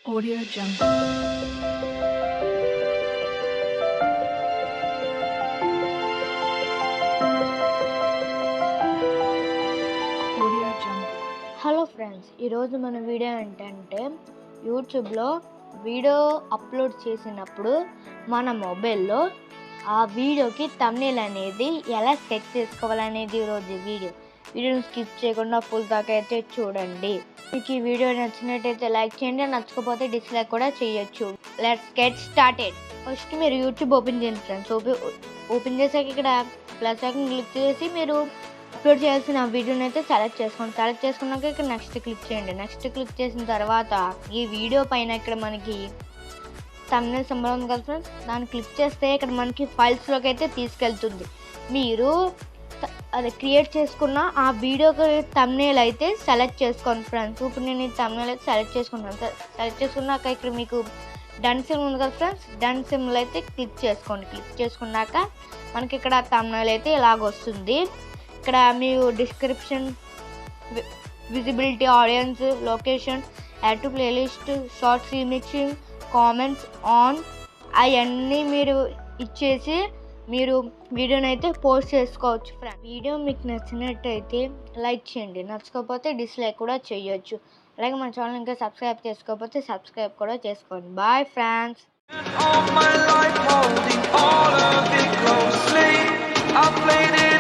Audio Jungle. Audio Jungle. Hello friends, ఈరోజు మన video ఏంటంటే యూట్యూబ్లో వీడియో అప్లోడ్ చేసినప్పుడు మన మొబైల్లో ఆ వీడియోకి థంబ్నెయిల్ అనేది ఎలా సెట్ చేసుకోవాలనేది ఈరోజు వీడియోని స్కిప్ చేయకుండా ఫుల్ దాకా అయితే చూడండి. మీకు ఈ వీడియో నచ్చినట్టయితే లైక్ చేయండి, నచ్చకపోతే డిస్లైక్ కూడా చేయొచ్చు. Let's get started. ఫస్ట్ మీరు యూట్యూబ్ ఓపెన్ చేయండి ఫ్రెండ్స్. ఓపెన్ చేశాక ఇక్కడ ప్లస్ ఐకాన్ క్లిక్ చేసి మీరు అప్లోడ్ చేయాల్సిన వీడియోని అయితే సెలెక్ట్ చేసుకోండి. సెలెక్ట్ చేసుకున్నాక ఇక్కడ నెక్స్ట్ క్లిక్ చేయండి. నెక్స్ట్ క్లిక్ చేసిన తర్వాత ఈ వీడియో పైన ఇక్కడ మనకి థంబ్నెయిల్ సింబల్ ఉంది కదా ఫ్రెండ్స్, దాన్ని క్లిక్ చేస్తే ఇక్కడ మనకి ఫైల్స్లోకి అయితే తీసుకెళ్తుంది. మీరు అది క్రియేట్ చేసుకున్న ఆ వీడియోకి థంబ్నెయిల్ అయితే సెలెక్ట్ చేసుకోండి ఫ్రెండ్స్. ఇప్పుడు నేను ఈ థంబ్నెయిల్ అయితే సెలెక్ట్ చేసుకున్నాను. సెలెక్ట్ చేసుకున్నాక ఇక్కడ మీకు డన్ సింబల్ ఉంది కదా ఫ్రెండ్స్, డన్ సింబల్ అయితే క్లిక్ చేసుకోండి. క్లిక్ చేసుకున్నాక మనకి ఇక్కడ థంబ్నెయిల్ అయితే ఇలాగ వస్తుంది. ఇక్కడ మీరు description, visibility, audience, location, add to playlist, shorts, remixing, comments on అవన్నీ మీరు ఇచ్చేసి మీరు వీడియోని అయితే పోస్ట్ చేసుకోవచ్చు ఫ్రెండ్స్. వీడియో మీకు నచ్చినట్టయితే లైక్ చేయండి, నచ్చకపోతే డిస్లైక్ కూడా చేయొచ్చు. అలాగే మన ఛానల్ ఇంకా సబ్స్క్రైబ్ చేసుకోకపోతే సబ్స్క్రైబ్ కూడా చేసుకోండి. Bye friends. All my life holding all of it closely. I played it